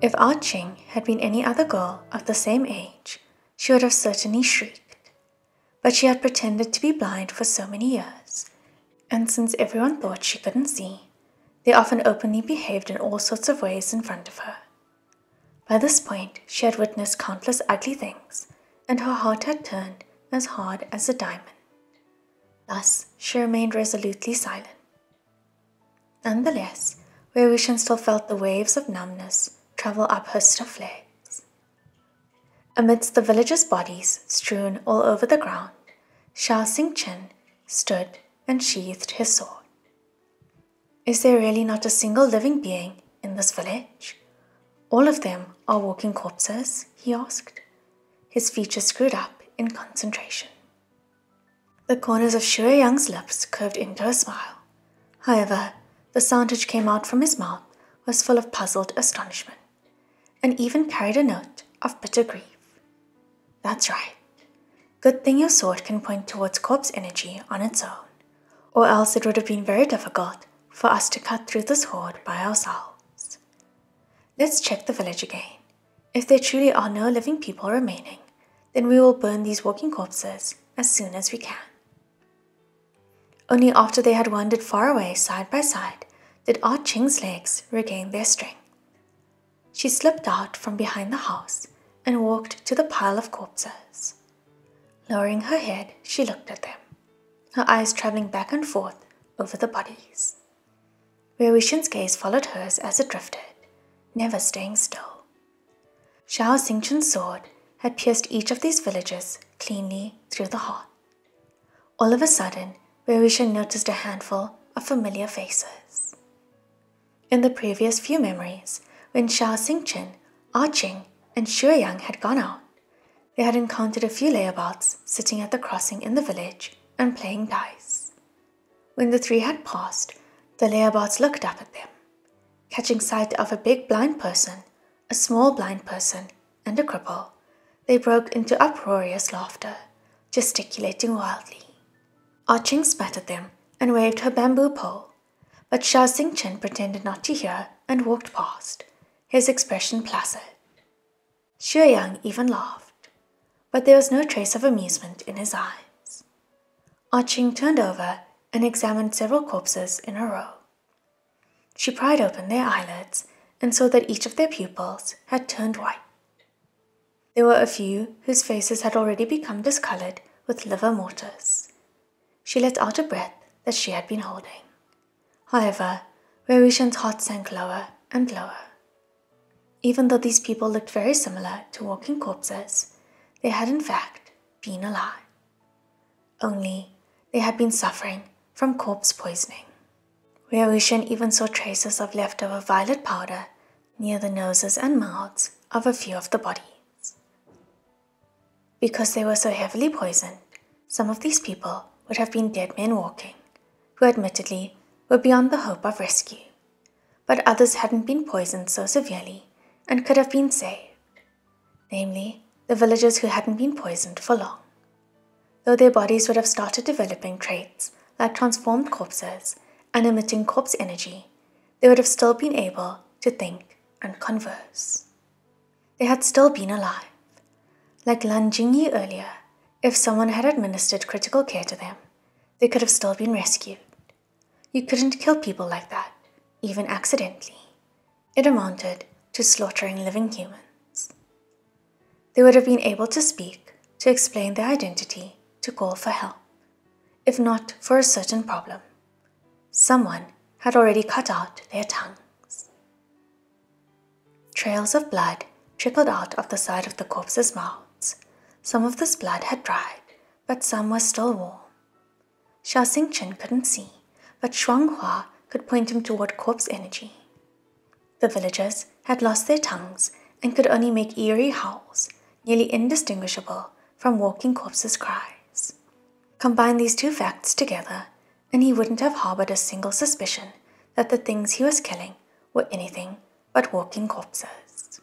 If Ah Ching had been any other girl of the same age, she would have certainly shrieked. But she had pretended to be blind for so many years, and since everyone thought she couldn't see, they often openly behaved in all sorts of ways in front of her. By this point, she had witnessed countless ugly things, and her heart had turned as hard as a diamond. Thus, she remained resolutely silent. Nonetheless, Wangxian still felt the waves of numbness travel up her stiff legs. Amidst the villagers' bodies strewn all over the ground, Xiao Xingchen stood and sheathed his sword. Is there really not a single living being in this village? All of them are walking corpses, he asked, his features screwed up in concentration. The corners of Shui Yang's lips curved into a smile. However, the sound which came out from his mouth was full of puzzled astonishment, and even carried a note of bitter grief. That's right. Good thing your sword can point towards corpse energy on its own, or else it would have been very difficult for us to cut through this horde by ourselves. Let's check the village again. If there truly are no living people remaining, then we will burn these walking corpses as soon as we can. Only after they had wandered far away side by side did Ah Ching's legs regain their strength. She slipped out from behind the house and walked to the pile of corpses. Lowering her head, she looked at them, her eyes traveling back and forth over the bodies. Wangxian's gaze followed hers as it drifted, never staying still. Xiao Xingchen's sword had pierced each of these villagers cleanly through the heart. All of a sudden, Wangxian noticed a handful of familiar faces. In the previous few memories, when Xiao Xingchen, Ah Ching, and Shui Yang had gone out, they had encountered a few layabouts sitting at the crossing in the village and playing dice. When the three had passed, the layabouts looked up at them. Catching sight of a big blind person, a small blind person, and a cripple, they broke into uproarious laughter, gesticulating wildly. Ah Ching spat at them and waved her bamboo pole, but Xiao Xingchen pretended not to hear and walked past, his expression placid. Shui Yang even laughed, but there was no trace of amusement in his eyes. Ah Ching turned over and examined several corpses in a row. She pried open their eyelids and saw that each of their pupils had turned white. There were a few whose faces had already become discolored with liver mortis. She let out a breath that she had been holding. However, Wangxian's heart sank lower and lower. Even though these people looked very similar to walking corpses, they had in fact been alive. Only they had been suffering from corpse poisoning. Wangxian even saw traces of leftover violet powder near the noses and mouths of a few of the bodies. Because they were so heavily poisoned, some of these people would have been dead men walking, who admittedly were beyond the hope of rescue, but others hadn't been poisoned so severely and could have been saved, namely the villagers who hadn't been poisoned for long. Though their bodies would have started developing traits like transformed corpses and emitting corpse energy, they would have still been able to think and converse. They had still been alive. Like Lan Jingyi earlier, if someone had administered critical care to them, they could have still been rescued. You couldn't kill people like that, even accidentally. It amounted to slaughtering living humans. They would have been able to speak, to explain their identity, to call for help, if not for a certain problem. Someone had already cut out their tongues. Trails of blood trickled out of the side of the corpses' mouths. Some of this blood had dried, but some was still warm. Xiao Xingchen couldn't see, but Shuanghua could point him toward corpse energy. The villagers had lost their tongues and could only make eerie howls, nearly indistinguishable from walking corpses' cries. Combine these two facts together, and he wouldn't have harbored a single suspicion that the things he was killing were anything but walking corpses.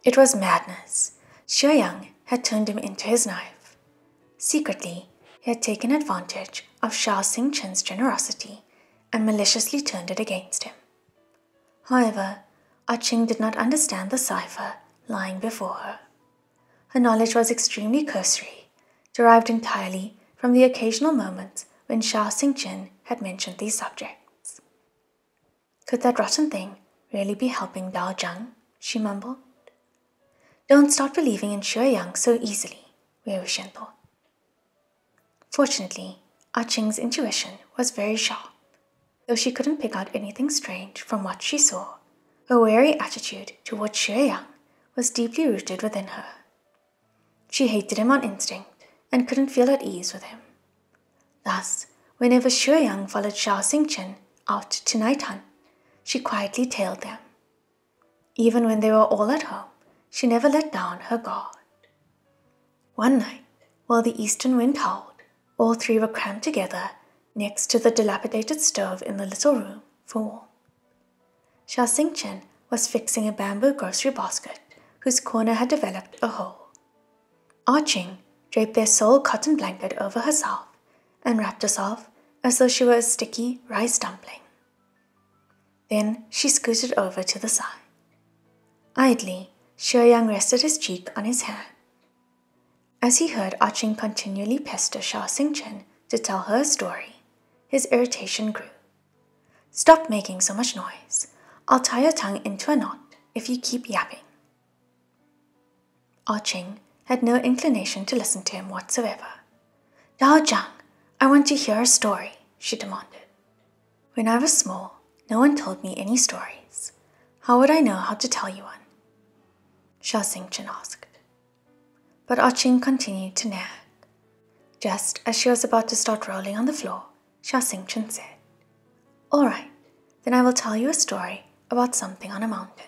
It was madness. Shui Yang had turned him into his knife. Secretly, he had taken advantage of Xiao Xingchen's generosity and maliciously turned it against him. However, Ching did not understand the cipher lying before her. Her knowledge was extremely cursory, derived entirely from the occasional moments when Xiao Xingqian had mentioned these subjects. Could that rotten thing really be helping Dao Zhang? She mumbled. Don't start believing in Xue Yang so easily, Wei Wuxian thought. Fortunately, Qing's intuition was very sharp. Though she couldn't pick out anything strange from what she saw, her wary attitude toward Xue Yang was deeply rooted within her. She hated him on instinct and couldn't feel at ease with him. Thus, whenever Xue Yang followed Xiao Xingqian out to night hunt, she quietly tailed them. Even when they were all at home, she never let down her guard. One night, while the eastern wind howled, all three were crammed together next to the dilapidated stove in the little room for warmth. Xiao Xingqian was fixing a bamboo grocery basket whose corner had developed a hole. Qing draped their sole cotton blanket over herself and wrapped herself as though she were a sticky rice dumpling. Then she scooted over to the side. Idly, Xue Yang rested his cheek on his hand. As he heard Qing continually pester Xiao Xingqian to tell her a story, his irritation grew. Stop making so much noise. I'll tie your tongue into a knot if you keep yapping. Qing had no inclination to listen to him whatsoever. Dao Zhang, I want to hear a story, she demanded. When I was small, no one told me any stories. How would I know how to tell you one? Xiao Xingqian asked. But Qing continued to nag. Just as she was about to start rolling on the floor, Xiao Xingqian said, All right, then I will tell you a story about something on a mountain.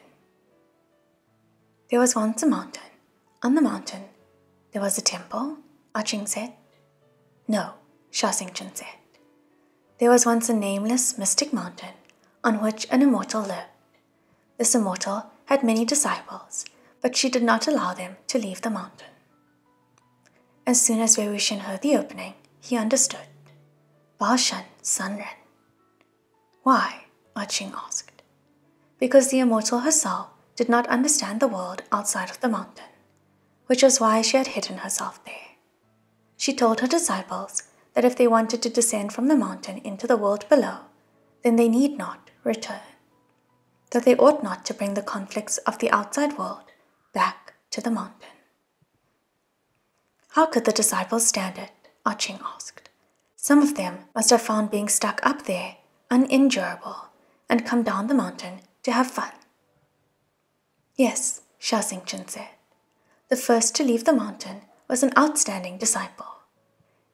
There was once a mountain. On the mountain, there was a temple, Qing said. No, Xiao Xingqian said. There was once a nameless, mystic mountain on which an immortal lived. This immortal had many disciples, but she did not allow them to leave the mountain. As soon as Wei Wuxian heard the opening, he understood. Bao Shen, Sun Ren. Why? Qing asked. Because the immortal herself did not understand the world outside of the mountain, which was why she had hidden herself there. She told her disciples that if they wanted to descend from the mountain into the world below, then they need not return, that they ought not to bring the conflicts of the outside world back to the mountain. How could the disciples stand it? Qing asked. Some of them must have found being stuck up there unendurable and come down the mountain to have fun. Yes, Xiao Xingqian said. The first to leave the mountain was an outstanding disciple.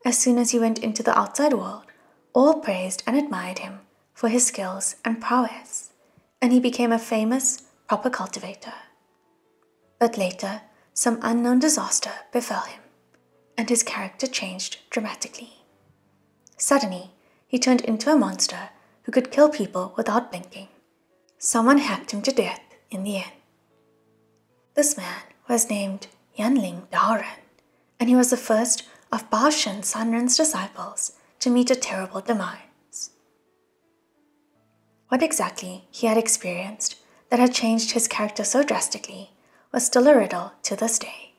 As soon as he went into the outside world, all praised and admired him for his skills and prowess, and he became a famous, proper cultivator. But later, some unknown disaster befell him, and his character changed dramatically. Suddenly, he turned into a monster who could kill people without blinking. Someone hacked him to death in the end. This man was named Yanling Daoren, and he was the first of Bao Shen Sanren's disciples to meet a terrible demise. What exactly he had experienced that had changed his character so drastically was still a riddle to this day.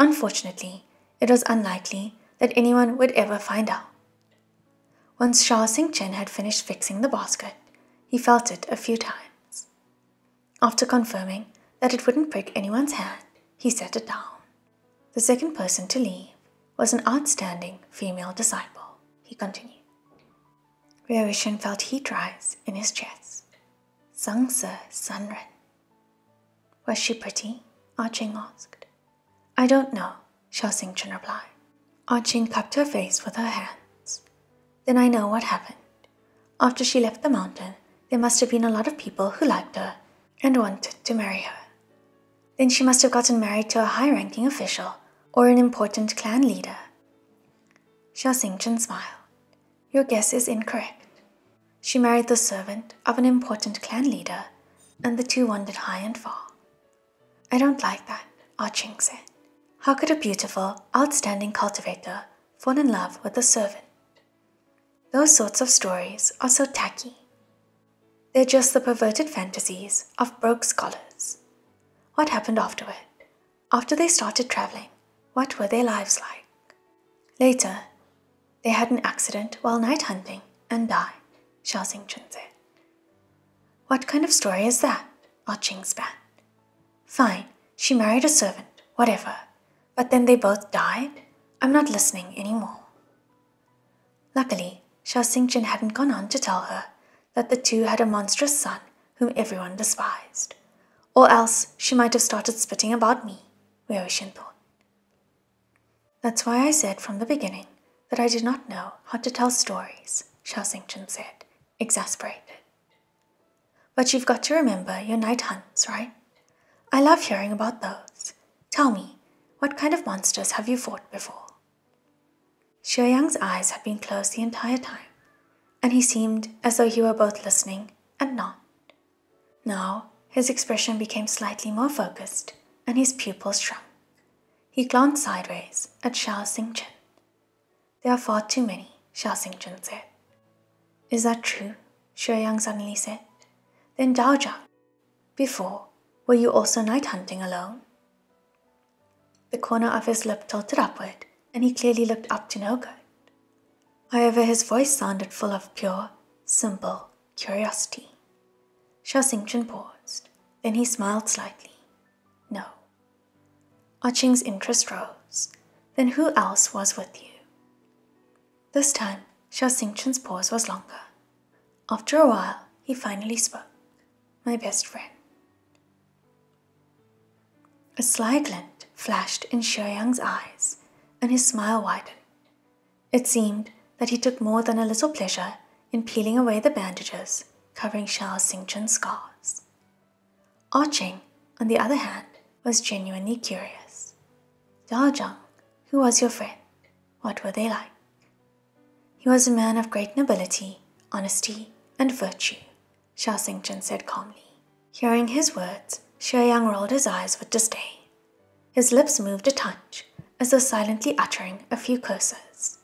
Unfortunately, it was unlikely that anyone would ever find out. Once Xiao Xingqian had finished fixing the basket, he felt it a few times. After confirming that it wouldn't prick anyone's hand, he set it down. The second person to leave was an outstanding female disciple, he continued. Wei Wuxian felt heat rise in his chest. Zhang Se Sun Ren. Was she pretty? Qing asked. I don't know, Xiao Xingqian replied. Qing cupped her face with her hands. Then I know what happened. After she left the mountain, there must have been a lot of people who liked her and wanted to marry her. Then she must have gotten married to a high-ranking official or an important clan leader. Xiao Xingqian smiled. Your guess is incorrect. She married the servant of an important clan leader, and the two wandered high and far. I don't like that, Qing said. How could a beautiful, outstanding cultivator fall in love with a servant? Those sorts of stories are so tacky. They're just the perverted fantasies of broke scholars. What happened afterward? After they started traveling, what were their lives like? Later, they had an accident while night hunting and died, Xiao Xingchen said. What kind of story is that? Qing spat. Fine, she married a servant, whatever. But then they both died? I'm not listening anymore. Luckily, Xiao Xingchen hadn't gone on to tell her that the two had a monstrous son whom everyone despised. Or else she might have started spitting about me, Wangxian thought. That's why I said from the beginning that I did not know how to tell stories, Xiao Xingchen said, exasperated. But you've got to remember your night hunts, right? I love hearing about those. Tell me, what kind of monsters have you fought before? Xue Yang's eyes had been closed the entire time, and he seemed as though he were both listening and not. Now, his expression became slightly more focused, and his pupils shrunk. He glanced sideways at Xiao Xingchen. There are far too many, Xiao Xingchen said. Is that true? Xue Yang suddenly said. Then Dao Zhang, before, were you also night hunting alone? The corner of his lip tilted upward, and he clearly looked up to no good. However, his voice sounded full of pure, simple curiosity. Xiao Xingchen paused. Then he smiled slightly. No. Qing's interest rose. Then who else was with you? This time, Xiao Xingchen's pause was longer. After a while, he finally spoke. My best friend. A sly glint flashed in Xue Yang's eyes, and his smile widened. It seemed that he took more than a little pleasure in peeling away the bandages covering Xiao Xingchen's scars. Qing, on the other hand, was genuinely curious. Dao Zhang, who was your friend? What were they like? He was a man of great nobility, honesty, and virtue, Xiao Xingchen said calmly. Hearing his words, Xue Yang rolled his eyes with disdain. His lips moved a touch, as though silently uttering a few curses.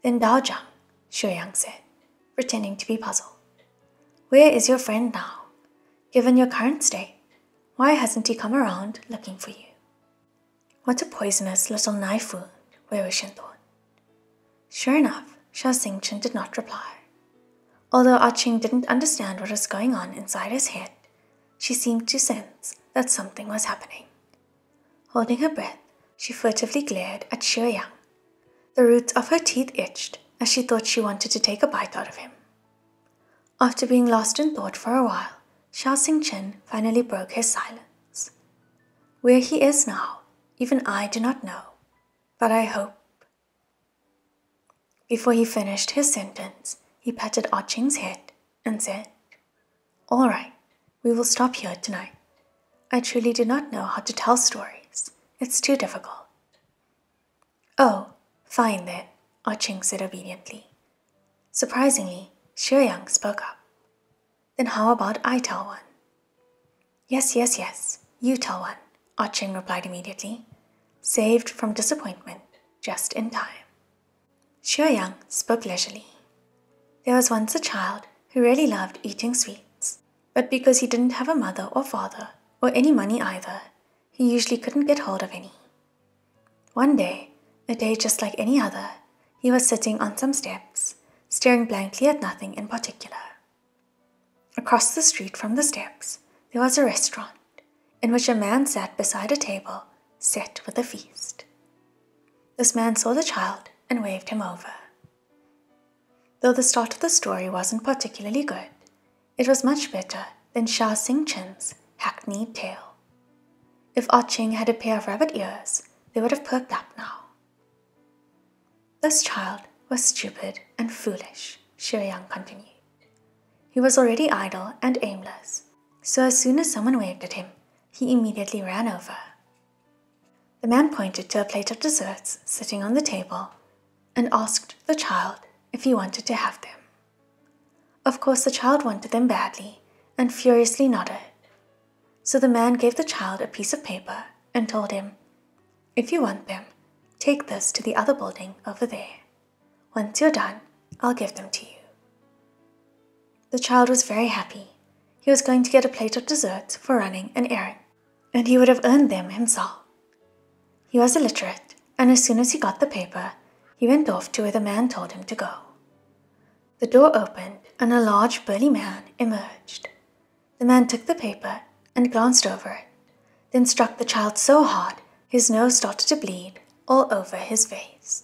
Then Dao Zhang, Xue Yang said, pretending to be puzzled. Where is your friend now? Given your current state, why hasn't he come around looking for you? What a poisonous little knife wound, Wangxian thought. Sure enough, Xiao Xingchen did not reply. Although Qing didn't understand what was going on inside his head, she seemed to sense that something was happening. Holding her breath, she furtively glared at Xue Yang. The roots of her teeth itched as she thought she wanted to take a bite out of him. After being lost in thought for a while, Xiao Xingchen finally broke his silence. Where he is now, even I do not know, but I hope. Before he finished his sentence, he patted Qing's head and said, All right, we will stop here tonight. I truly do not know how to tell stories. It's too difficult. Oh, fine then, Qing said obediently. Surprisingly, Xue Yang spoke up. Then how about I tell one? Yes, you tell one, Qing replied immediately, saved from disappointment just in time. Xue Yang spoke leisurely. There was once a child who really loved eating sweets, but because he didn't have a mother or father, or any money either, he usually couldn't get hold of any. One day, a day just like any other, he was sitting on some steps, staring blankly at nothing in particular. Across the street from the steps, there was a restaurant, in which a man sat beside a table set with a feast. This man saw the child and waved him over. Though the start of the story wasn't particularly good, it was much better than Xiao Xingchen's hackneyed tale. If Qing had a pair of rabbit ears, they would have perked up now. This child was stupid and foolish, Xue Yang continued. He was already idle and aimless, so as soon as someone waved at him, he immediately ran over. The man pointed to a plate of desserts sitting on the table and asked the child if he wanted to have them. Of course, the child wanted them badly and furiously nodded. So the man gave the child a piece of paper and told him, If you want them, take this to the other building over there. Once you're done, I'll give them to you. The child was very happy. He was going to get a plate of desserts for running an errand, and he would have earned them himself. He was illiterate, and as soon as he got the paper, he went off to where the man told him to go. The door opened, and a large burly man emerged. The man took the paper and glanced over it, then struck the child so hard his nose started to bleed all over his face.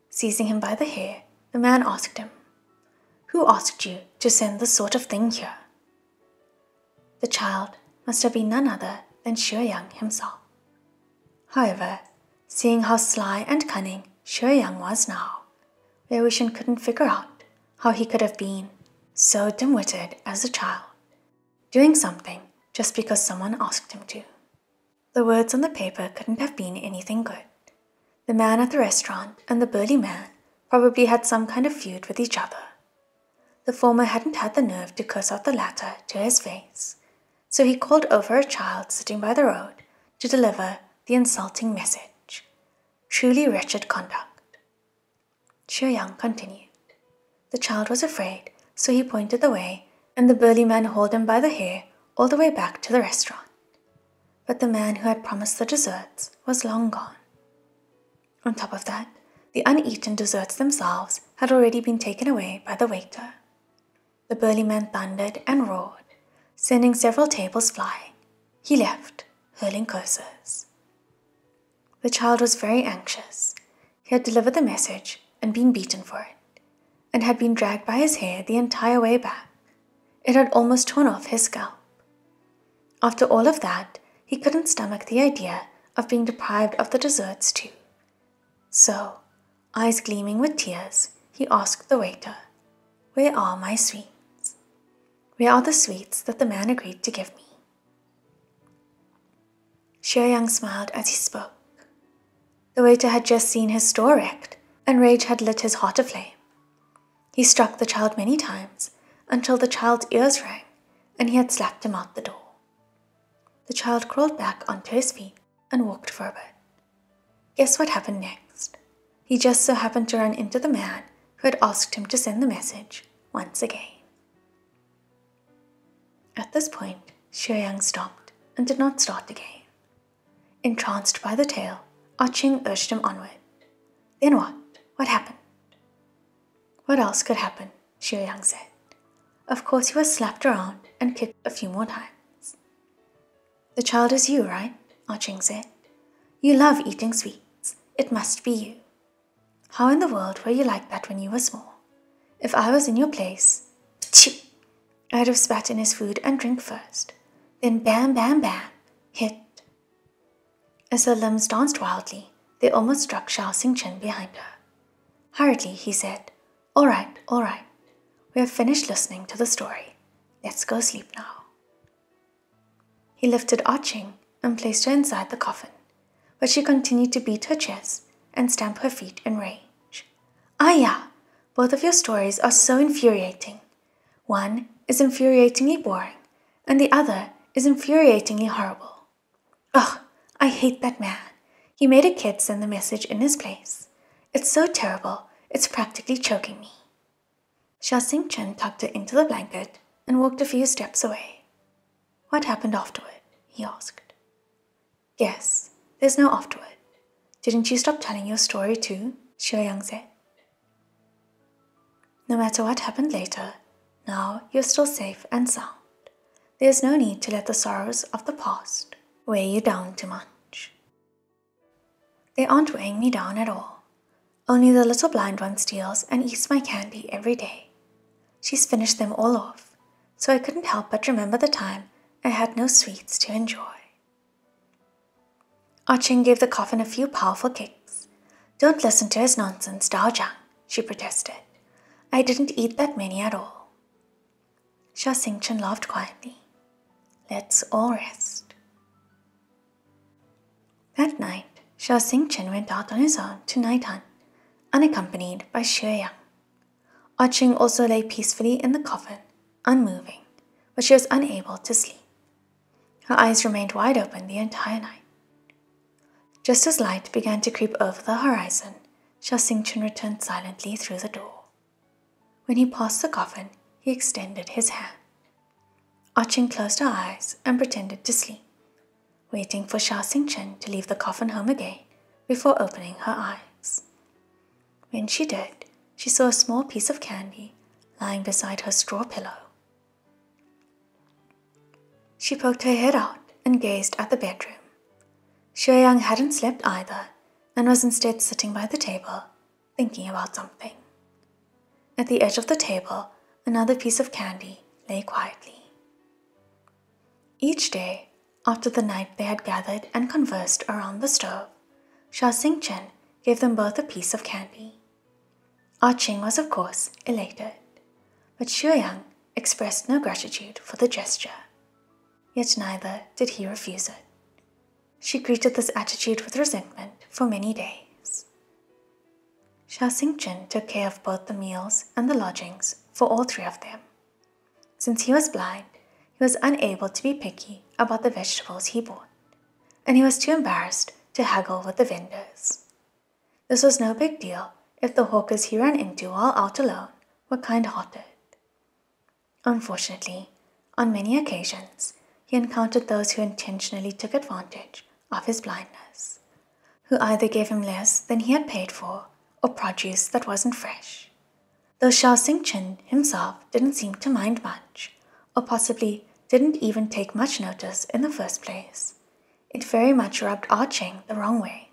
Seizing him by the hair, the man asked him, "Who asked you to send this sort of thing here?" The child must have been none other than Shuyang himself. However, seeing how sly and cunning Shuyang was now, Wei-Wuxian couldn't figure out how he could have been so dim-witted as a child, doing something just because someone asked him to. The words on the paper couldn't have been anything good. The man at the restaurant and the burly man probably had some kind of feud with each other. The former hadn't had the nerve to curse out the latter to his face, so he called over a child sitting by the road to deliver the insulting message. Truly wretched conduct. Shuyang continued. The child was afraid, so he pointed the way, and the burly man hauled him by the hair all the way back to the restaurant. But the man who had promised the desserts was long gone. On top of that, the uneaten desserts themselves had already been taken away by the waiter. The burly man thundered and roared, sending several tables flying. He left, hurling curses. The child was very anxious. He had delivered the message and been beaten for it, and had been dragged by his hair the entire way back. It had almost torn off his scalp. After all of that, he couldn't stomach the idea of being deprived of the desserts too. So, eyes gleaming with tears, he asked the waiter, "Where are my sweets? Where are the sweets that the man agreed to give me?" Shuyang smiled as he spoke. The waiter had just seen his store wrecked, and rage had lit his heart aflame. He struck the child many times until the child's ears rang, and he had slapped him out the door. The child crawled back onto his feet and walked for a bit. Guess what happened next? He just so happened to run into the man who had asked him to send the message once again. At this point, Shuyang stopped and did not start again. Entranced by the tale, Ching urged him onward. Then what? What happened? What else could happen? Shuyang said. Of course he was slapped around and kicked a few more times. The child is you, right? Ching said. You love eating sweets. It must be you. How in the world were you like that when you were small? If I was in your place, p'choo, I'd have spat in his food and drink first. Then bam, bam, bam, hit. As her limbs danced wildly, they almost struck Xiao Xingchen behind her. Hurriedly, he said, All right. We have finished listening to the story. Let's go sleep now. He lifted Ching and placed her inside the coffin, but she continued to beat her chest and stamp her feet in rage. Yeah, both of your stories are so infuriating. One is infuriatingly boring, and the other is infuriatingly horrible. Ugh, I hate that man. He made a kid send the message in his place. It's so terrible, it's practically choking me. Xiao Xingchen tucked her into the blanket and walked a few steps away. What happened afterward? He asked. Guess, there's no afterward. Didn't you stop telling your story too? Shuyang said. No matter what happened later, now you're still safe and sound. There's no need to let the sorrows of the past weigh you down too much. They aren't weighing me down at all. Only the little blind one steals and eats my candy every day. She's finished them all off, so I couldn't help but remember the time I had no sweets to enjoy. Ching gave the coffin a few powerful kicks. Don't listen to his nonsense, Dao Jiang, she protested. I didn't eat that many at all. Xiao Xingchen laughed quietly. Let's all rest. That night, Xiao Xingchen went out on his own to night hunt, unaccompanied by Shuyang. Ching also lay peacefully in the coffin, unmoving, but she was unable to sleep. Her eyes remained wide open the entire night. Just as light began to creep over the horizon, Xiao Xingchen returned silently through the door. When he passed the coffin, he extended his hand. Ah-Ching closed her eyes and pretended to sleep, waiting for Xiao Xingchen to leave the coffin home again before opening her eyes. When she did, she saw a small piece of candy lying beside her straw pillow. She poked her head out and gazed at the bedroom. Xueyang hadn't slept either and was instead sitting by the table, thinking about something. At the edge of the table, another piece of candy lay quietly. Each day, after the night they had gathered and conversed around the stove, Xiao Xingchen gave them both a piece of candy. Ah-Ching was of course elated, but Xueyang expressed no gratitude for the gesture. Yet neither did he refuse it. She greeted this attitude with resentment for many days. Xiao Xingchen took care of both the meals and the lodgings for all three of them. Since he was blind, he was unable to be picky about the vegetables he bought, and he was too embarrassed to haggle with the vendors. This was no big deal if the hawkers he ran into while out alone were kind-hearted. Unfortunately, on many occasions, he encountered those who intentionally took advantage of his blindness, who either gave him less than he had paid for or produce that wasn't fresh. Though Xiao Xingchen himself didn't seem to mind much, or possibly didn't even take much notice in the first place, it very much rubbed Ah-Ching the wrong way.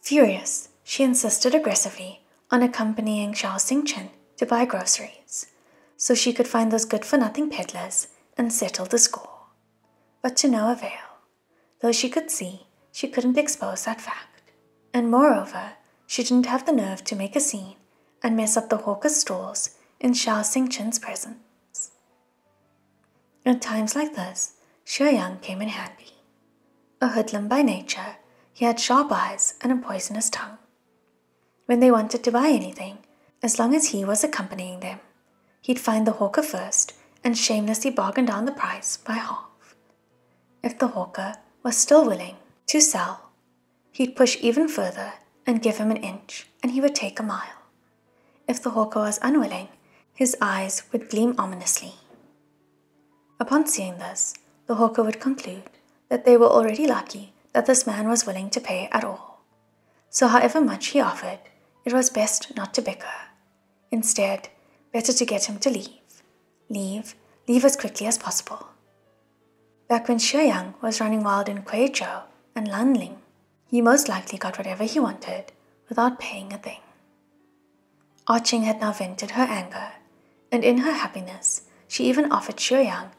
Furious, she insisted aggressively on accompanying Xiao Xingchen to buy groceries, so she could find those good-for-nothing peddlers and settle the score. But to no avail. Though she could see, she couldn't expose that fact. And moreover, she didn't have the nerve to make a scene and mess up the hawker's stalls in Xiao Xingchen's presence. At times like this, Xueyang came in handy. A hoodlum by nature, he had sharp eyes and a poisonous tongue. When they wanted to buy anything, as long as he was accompanying them, he'd find the hawker first and shamelessly bargain down the price by half. If the hawker was still willing to sell, he'd push even further and give him an inch, and he would take a mile. If the hawker was unwilling, his eyes would gleam ominously. Upon seeing this, the hawker would conclude that they were already lucky that this man was willing to pay at all. So however much he offered, it was best not to bicker. Instead, better to get him to leave as quickly as possible. Back when Xueyang was running wild in Guizhou and Lanling, he most likely got whatever he wanted without paying a thing. Ah-Ching had now vented her anger, and in her happiness, she even offered Xueyang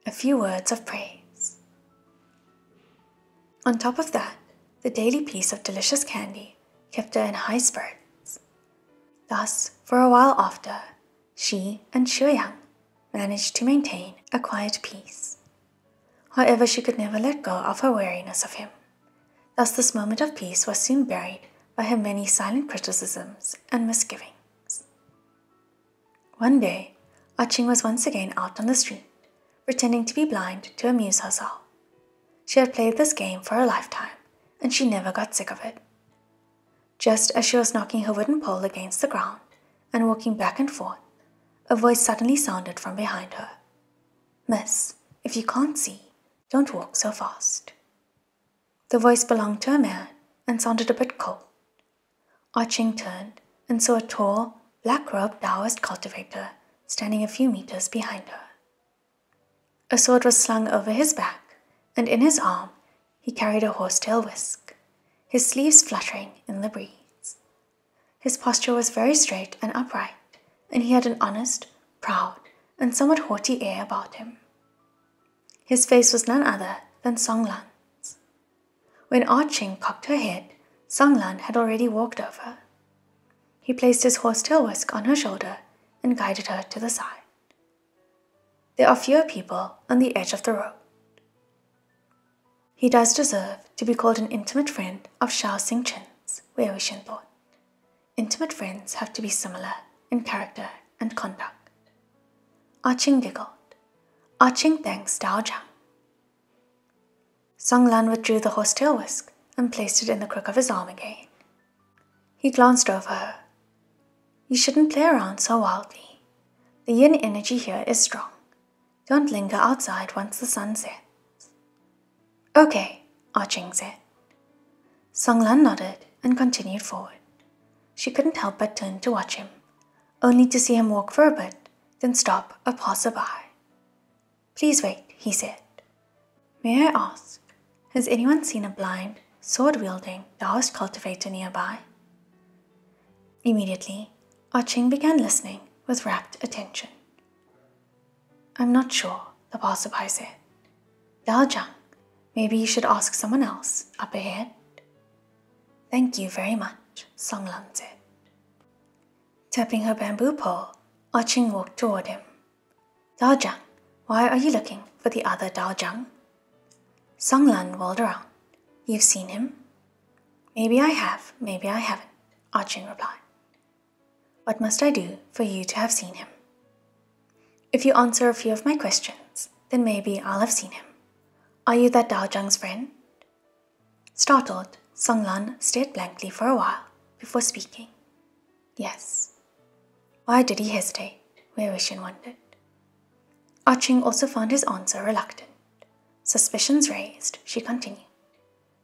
a few words of praise. On top of that, the daily piece of delicious candy kept her in high spirits. Thus, for a while after, she and Xueyang managed to maintain a quiet peace. However, she could never let go of her wariness of him. Thus this moment of peace was soon buried by her many silent criticisms and misgivings. One day, Ah-Ching was once again out on the street, pretending to be blind to amuse herself. She had played this game for a lifetime, and she never got sick of it. Just as she was knocking her wooden pole against the ground and walking back and forth, a voice suddenly sounded from behind her. "Miss, if you can't see, don't walk so fast." The voice belonged to a man and sounded a bit cold. Ah-Ching turned and saw a tall, black-robed Taoist cultivator standing a few meters behind her. A sword was slung over his back, and in his arm he carried a horsetail whisk, his sleeves fluttering in the breeze. His posture was very straight and upright, and he had an honest, proud, and somewhat haughty air about him. His face was none other than Song Lan's. When Ah-Ching cocked her head, Song Lan had already walked over. He placed his horsetail whisk on her shoulder and guided her to the side. There are fewer people on the edge of the road. He does deserve to be called an intimate friend of Xiao Xingchen's, Wei Wuxian thought. Intimate friends have to be similar in character and conduct. Ah-Ching giggled. Ah-Ching thanks Dao Zhang. Song Lan withdrew the horsetail whisk and placed it in the crook of his arm again. He glanced over her. "You shouldn't play around so wildly. The yin energy here is strong. Don't linger outside once the sun sets. Okay, Ching said. Songlan nodded and continued forward. She couldn't help but turn to watch him, only to see him walk for a bit, then stop a passerby. Please wait, he said. May I ask, has anyone seen a blind, sword-wielding Taoist cultivator nearby? Immediately, Ching began listening with rapt attention. I'm not sure, the passerby said. Daojang, maybe you should ask someone else up ahead. Thank you very much, Songlan said. Tapping her bamboo pole, Ching walked toward him. Daojang, why are you looking for the other Daojang? Songlan whirled around. You've seen him? Maybe I have, maybe I haven't, Ching replied. What must I do for you to have seen him? If you answer a few of my questions, then maybe I'll have seen him. Are you that Daojang's friend? Startled, Songlan stared blankly for a while before speaking. Yes. Why did he hesitate? Wangxian wondered. Ching also found his answer reluctant. Suspicions raised, she continued.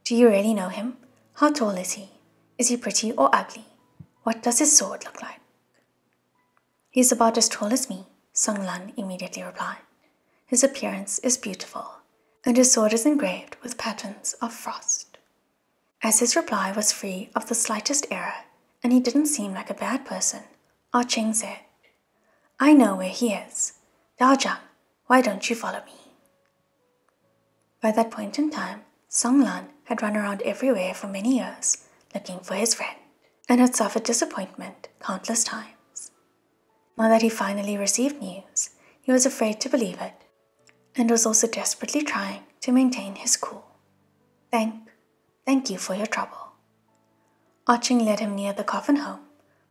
Do you really know him? How tall is he? Is he pretty or ugly? What does his sword look like? He's about as tall as me, Songlan immediately replied. His appearance is beautiful, and his sword is engraved with patterns of frost. As his reply was free of the slightest error, and he didn't seem like a bad person, Ching said, I know where he is. Daojang, why don't you follow me? By that point in time, Songlan had run around everywhere for many years, looking for his friend, and had suffered disappointment countless times. Now that he finally received news, he was afraid to believe it, and was also desperately trying to maintain his cool. Thank you for your trouble. Ching led him near the coffin home,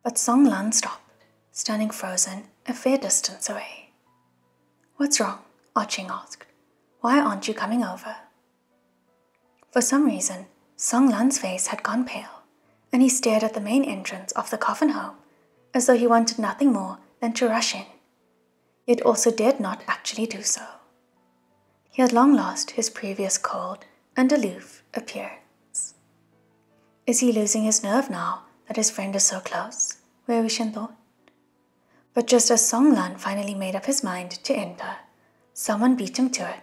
but Songlan stopped, standing frozen a fair distance away. What's wrong? Ching asked. Why aren't you coming over? For some reason, Songlan's face had gone pale, and he stared at the main entrance of the coffin home, as though he wanted nothing more than to rush in, yet also dared not actually do so. He had long lost his previous cold and aloof appearance. Is he losing his nerve now that his friend is so close? Wangxian thought. But just as Songlan finally made up his mind to enter, someone beat him to it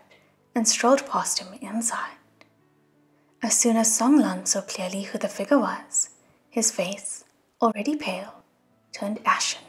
and strolled past him inside. As soon as Songlan saw clearly who the figure was, his face, already pale, turned ashen.